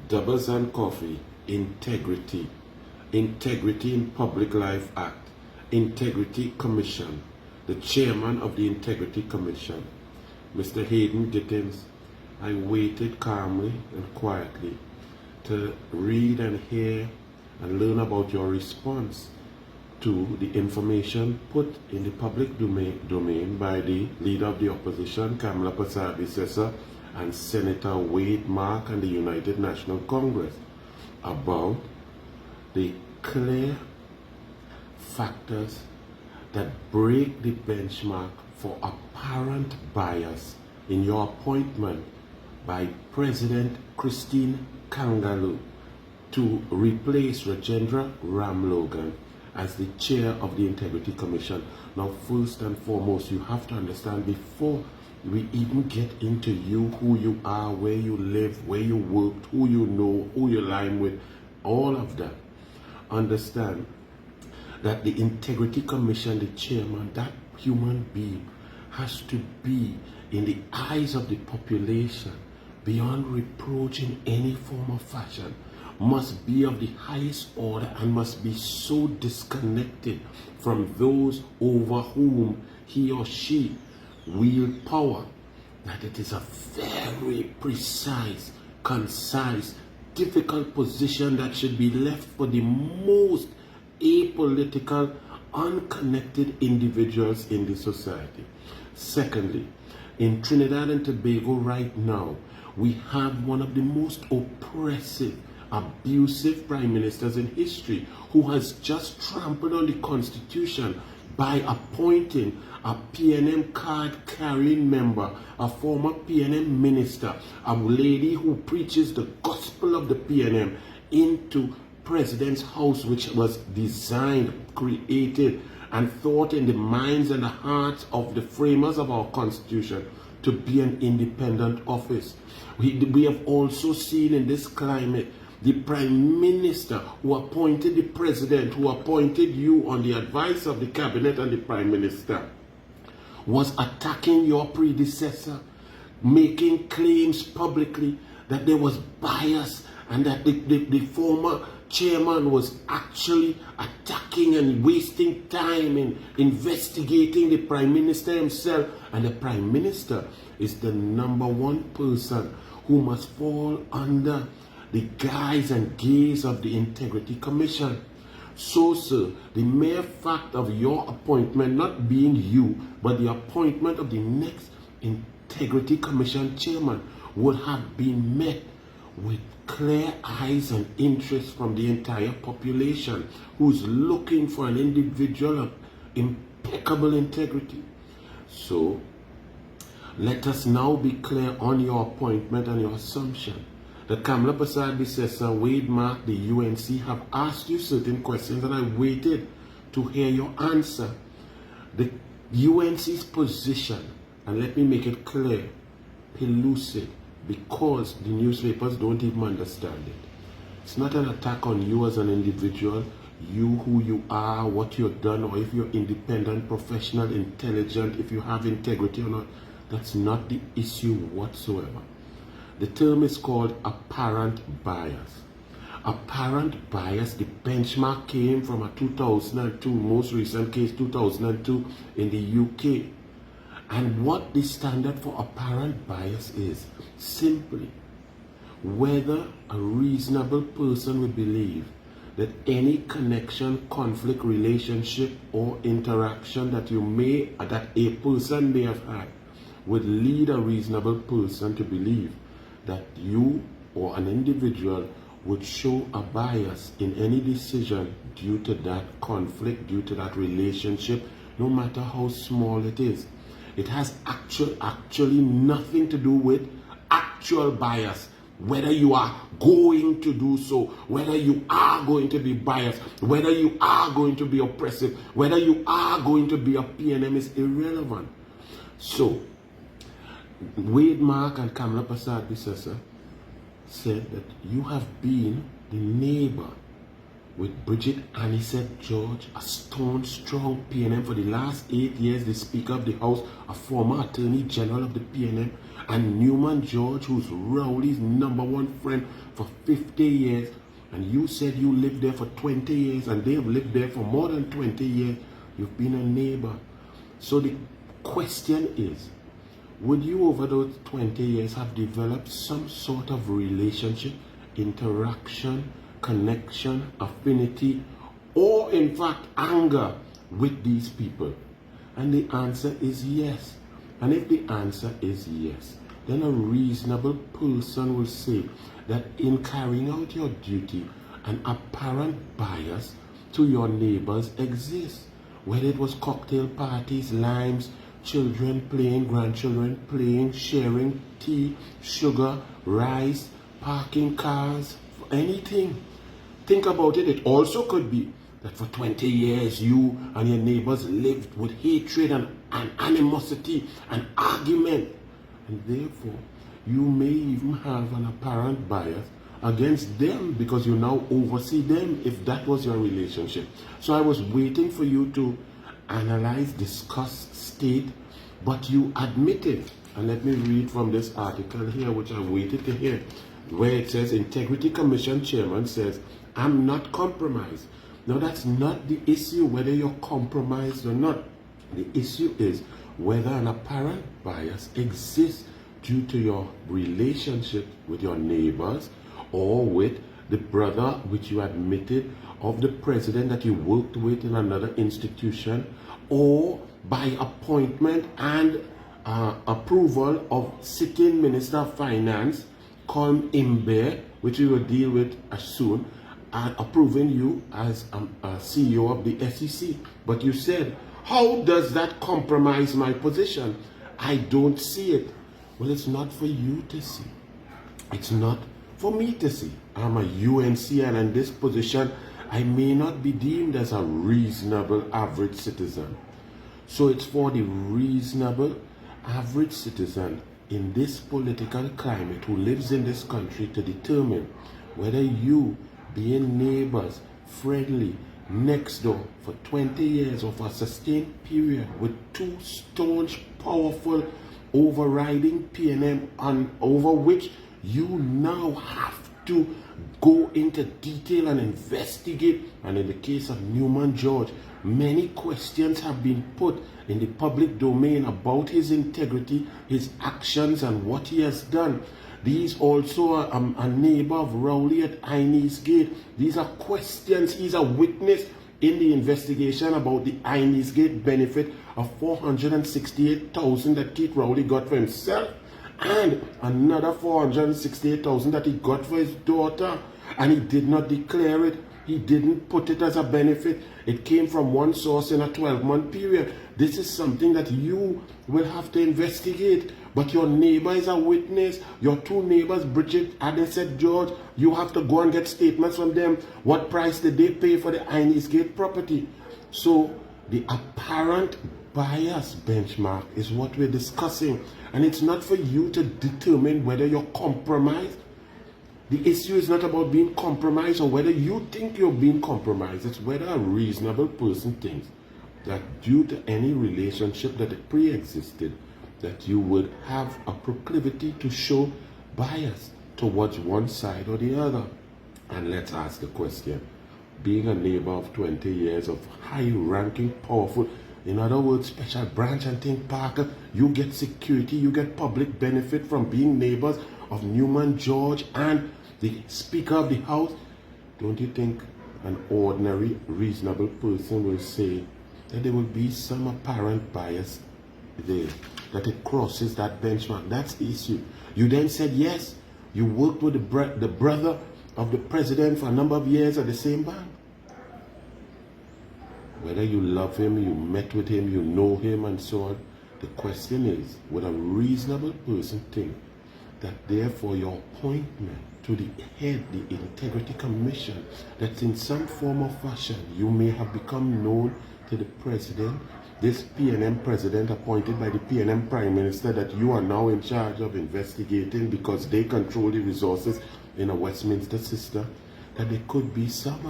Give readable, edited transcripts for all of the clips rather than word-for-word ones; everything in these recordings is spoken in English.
Dubbers and Coffee, Integrity, Integrity in Public Life Act, Integrity Commission, the chairman of the Integrity Commission, Mr. Hayden Gittins. I waited calmly and quietly to read and hear and learn about your response to the information put in the public domain by the leader of the opposition, Kamla Persad-Bissessar, and Senator Wade Mark and the United National Congress about the clear factors that break the benchmark for apparent bias in your appointment by President Christine Kangaloo to replace Rajendra Ramlogan as the chair of the Integrity Commission. Now, first and foremost, you have to understand, before we even get into you, who you are, where you live, where you worked, who you know, who you line with, all of that, understand that the Integrity Commission, the chairman, that human being has to be, in the eyes of the population, beyond reproach in any form or fashion, must be of the highest order and must be so disconnected from those over whom he or she wield power that it is a very precise, concise, difficult position that should be left for the most apolitical, unconnected individuals in the society. Secondly, in Trinidad and Tobago right now, we have one of the most oppressive, abusive prime ministers in history, who has just trampled on the constitution by appointing a PNM card carrying member, a former PNM minister, a lady who preaches the gospel of the PNM, into president's house, which was designed, created, and thought in the minds and the hearts of the framers of our constitution to be an independent office. We have also seen in this climate the prime minister who appointed the president, who appointed you on the advice of the cabinet and the prime minister, was attacking your predecessor, making claims publicly that there was bias and that the former chairman was actually attacking and wasting time in investigating the prime minister himself. And the prime minister is the number one person who must fall under the guise and gaze of the Integrity Commission. So, sir, the mere fact of your appointment not being you, but the appointment of the next Integrity Commission chairman would have been met with clear eyes and interest from the entire population, who's looking for an individual of impeccable integrity. So, let us now be clear on your appointment and your assumption that Kamla Persad-Bissessar, Wade Mark, the UNC have asked you certain questions, and I waited to hear your answer. The UNC's position, and let me make it clear, pellucid, because the newspapers don't even understand it. It's not an attack on you as an individual, you who you are, what you've done, or if you're independent, professional, intelligent, if you have integrity or not. That's not the issue whatsoever. The term is called apparent bias. Apparent bias, the benchmark came from a 2002, most recent case, 2002 in the UK. And what the standard for apparent bias is, simply whether a reasonable person would believe that any connection, conflict, relationship, or interaction that a person may have had would lead a reasonable person to believe that you or an individual would show a bias in any decision due to that conflict, due to that relationship, no matter how small it is. It has actually nothing to do with actual bias, whether you are going to do so, whether you are going to be biased, whether you are going to be oppressive, whether you are going to be a PNM is irrelevant. So, Wade Mark and Kamla Persad-Bissessar said that you have been the neighbor with Bridget Anisette George, a stone-strong PNM for the last 8 years, the Speaker of the House, a former Attorney General of the PNM, and Newman George, who's Rowley's #1 friend for 50 years, and you said you lived there for 20 years, and they've lived there for more than 20 years. You've been a neighbor. So the question is, would you over those 20 years have developed some sort of relationship, interaction, connection, affinity, or in fact anger with these people? And the answer is yes. And if the answer is yes, then a reasonable person will say that in carrying out your duty, an apparent bias to your neighbors exists. Whether it was cocktail parties, limes, children playing, grandchildren playing, sharing tea, sugar, rice, parking cars, anything. Think about it. It also could be that for 20 years you and your neighbors lived with hatred and animosity and argument. And therefore, you may even have an apparent bias against them because you now oversee them if that was your relationship. So I was waiting for you to analyze, discuss, state, but you admitted. And let me read from this article here, which I waited to hear, where it says, Integrity Commission Chairman says, I'm not compromised. Now that's not the issue, whether you're compromised or not. The issue is whether an apparent bias exists due to your relationship with your neighbors or with the brother, which you admitted, of the president that you worked with in another institution, or by appointment and approval of sitting Minister of Finance, called Imbe, which we will deal with as soon, and approving you as a CEO of the SEC. But you said, how does that compromise my position? I don't see it. Well, it's not for you to see. It's not for me to see. I'm a UNC, and in this position, I may not be deemed as a reasonable average citizen. So it's for the reasonable average citizen in this political climate who lives in this country to determine whether you, being neighbors, friendly, next door for 20 years of a sustained period with two staunch, powerful, overriding PNM, and over which you now have to go into detail and investigate. And in the case of Newman George, many questions have been put in the public domain about his integrity, his actions, and what he has done. These also are a neighbor of Rowley at Inez Gate. These are questions. He's a witness in the investigation about the Inez Gate benefit of $468,000 that Keith Rowley got for himself, and another $468,000 that he got for his daughter, and he did not declare it. He didn't put it as a benefit. It came from one source in a 12-month period. This is something that you will have to investigate. But your neighbor is a witness. Your two neighbors, Bridget Anisette George, you have to go and get statements from them. What price did they pay for the Inez Gate property? So the apparent bias benchmark is what we're discussing. And it's not for you to determine whether you're compromised. The issue is not about being compromised or whether you think you're being compromised. It's whether a reasonable person thinks that due to any relationship that pre-existed, that you would have a proclivity to show bias towards one side or the other. And let's ask the question. Being a neighbor of 20 years of high-ranking, powerful, in other words, special branch and think, Parker, you get security, you get public benefit from being neighbors of Newman George and the Speaker of the House. Don't you think an ordinary, reasonable person will say that there will be some apparent bias there, that it crosses that benchmark? That's the issue. You then said, yes, you worked with the brother of the president for a number of years at the same bank. Whether you love him, you met with him, you know him, and so on, the question is, would a reasonable person think that therefore your appointment to the head, the Integrity Commission, that in some form or fashion you may have become known to the president, this PNM president appointed by the PNM Prime Minister, that you are now in charge of investigating because they control the resources in a Westminster system, that there could be some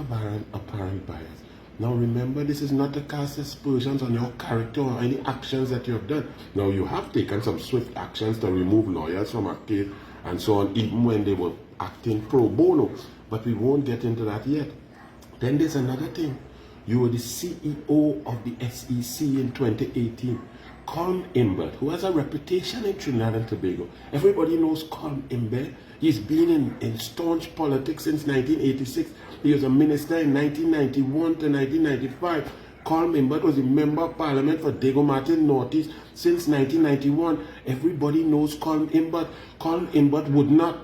apparent bias. Now remember, this is not to cast aspersions on your character or any actions that you have done. Now you have taken some swift actions to remove lawyers from a case and so on, even when they were acting pro bono. But we won't get into that yet. Then there's another thing. You were the CEO of the SEC in 2018. Colm Imbert, who has a reputation in Trinidad and Tobago. Everybody knows Colm Imbert. He's been in staunch politics since 1986. He was a minister in 1991 to 1995. Colm Imbert was a member of parliament for Diego Martin Northeast since 1991. Everybody knows Colm Imbert. Colm Imbert would not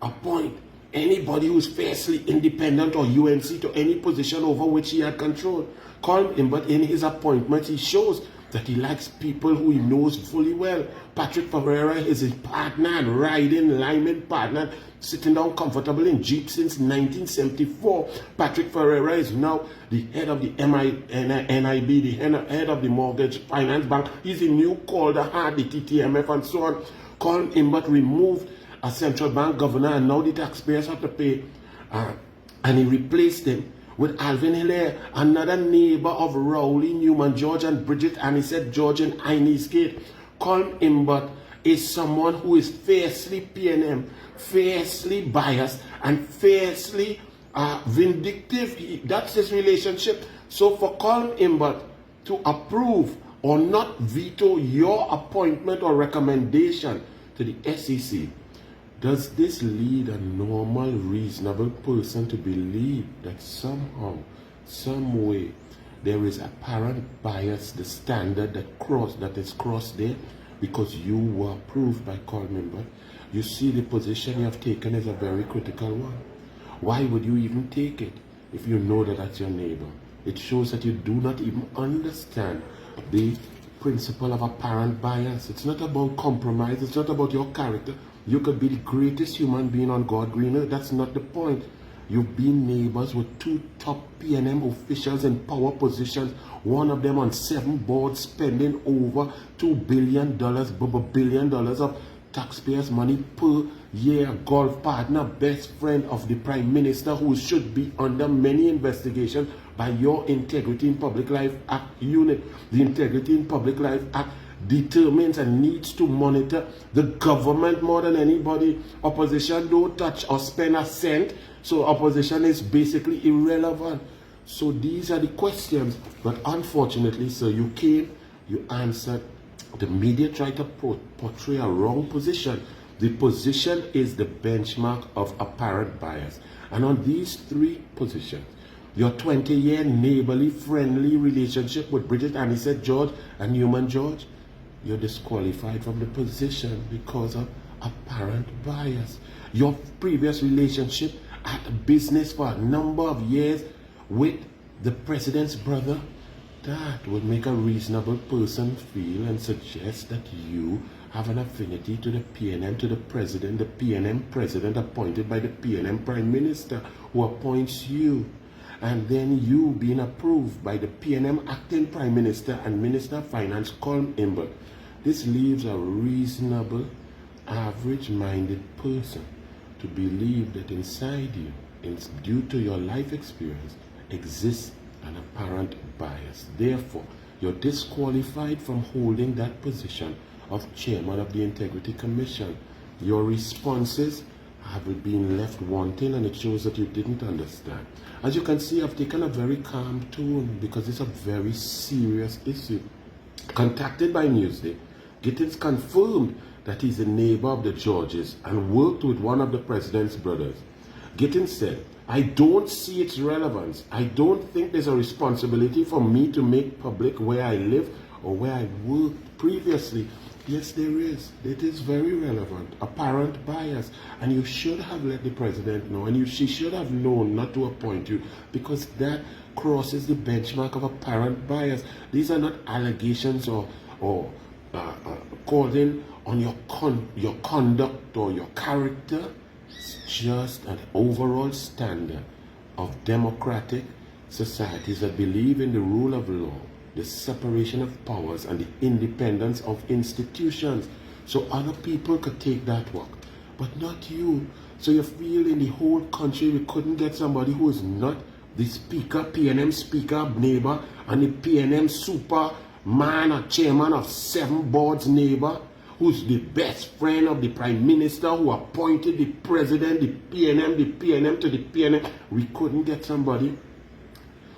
appoint anybody who is fiercely independent or UNC to any position over which he had control. Colm Imbert, in his appointments, he shows that he likes people who he knows fully well. Patrick Ferreira is his partner and riding lineman partner, sitting down comfortable in Jeep since 1974. Patrick Ferreira is now the head of the NIB, the head of the Mortgage Finance Bank. He's the new Calder Hart, the TTMF, and so on. Colm Imbert removed a central bank governor, and now the taxpayers have to pay. And he replaced him with Alvin Hilaire, another neighbor of Rowley, Newman George, and Bridget Anisette George in Inez Gate. Colm Imbert is someone who is fiercely PNM, fiercely biased, and fiercely vindictive. That's his relationship. So for Colm Imbert to approve or not veto your appointment or recommendation to the SEC, does this lead a normal, reasonable person to believe that somehow, some way, there is apparent bias, the standard that is crossed there, because you were approved by Colm Imbert? You see, the position you have taken is a very critical one. Why would you even take it if you know that that's your neighbor? It shows that you do not even understand the principle of apparent bias. It's not about compromise. It's not about your character. You could be the greatest human being on God green earth. That's not the point. You've been neighbors with two top PNM officials in power positions, one of them on 7 boards spending over $2 billion of taxpayers' money per year. Golf partner, best friend of the Prime Minister, who should be under many investigations by your Integrity in Public Life Act unit. The Integrity in Public Life Act determines and needs to monitor the government more than anybody. Opposition don't touch or spend a cent, so opposition is basically irrelevant. So these are the questions, but unfortunately, sir, you came, you answered. The media tried to portray a wrong position. The position is the benchmark of apparent bias. And on these 3 positions, your 20-year neighborly, friendly relationship with Bridget Anisette George and Newman George, you're disqualified from the position because of apparent bias. Your previous relationship at business for a number of years with the president's brother, that would make a reasonable person feel and suggest that you have an affinity to the PNM, to the president, the PNM president appointed by the PNM Prime Minister, who appoints you. And then you being approved by the PNM acting Prime Minister and Minister of Finance, Colm Imbert. This leaves a reasonable, average-minded person to believe that inside you, due to your life experience, exists an apparent bias. Therefore, you're disqualified from holding that position of chairman of the Integrity Commission. Your responses have been left wanting, and it shows that you didn't understand. As you can see, I've taken a very calm tone because it's a very serious issue. Contacted by Newsday, Gittins confirmed that he's a neighbor of the Georges and worked with one of the president's brothers. Gittins said, "I don't see its relevance. I don't think there's a responsibility for me to make public where I live or where I worked previously." Yes, there is. It is very relevant. Apparent bias. And you should have let the president know, and she should have known not to appoint you, because that crosses the benchmark of apparent bias. These are not allegations or calling on your conduct or your character. It's just an overall standard of democratic societies that believe in the rule of law, the separation of powers, and the independence of institutions. So other people could take that work, but not you. So you feel in the whole country we couldn't get somebody who is not the speaker, PNM speaker, neighbor, and the PNM super man or chairman of 7 boards neighbor, who's the best friend of the prime minister, who appointed the president, the PNM to the PNM. We couldn't get somebody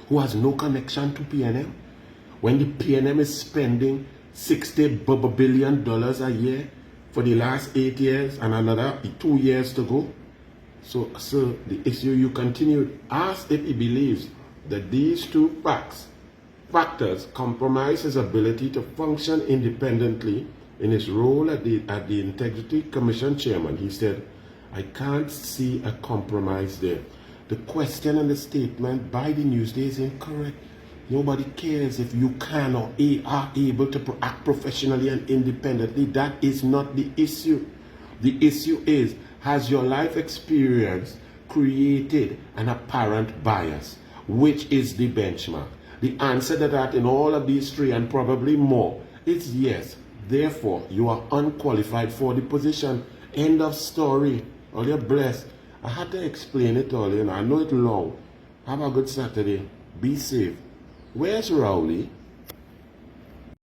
who has no connection to PNM. When the PNM is spending $60 billion a year for the last 8 years and another 2 years to go. So the issue you continue, ask if he believes that these 2 factors compromise his ability to function independently in his role at the Integrity Commission chairman. He said, I can't see a compromise there. The question and the statement by the Newsday is incorrect. Nobody cares if you can or are able to act professionally and independently. That is not the issue. The issue is, has your life experience created an apparent bias? Which is the benchmark? The answer to that in all of these 3 and probably more is yes. Therefore, you are unqualified for the position. End of story. All you're blessed. I had to explain it all, I know it's long. Have a good Saturday. Be safe. Where's Rowley?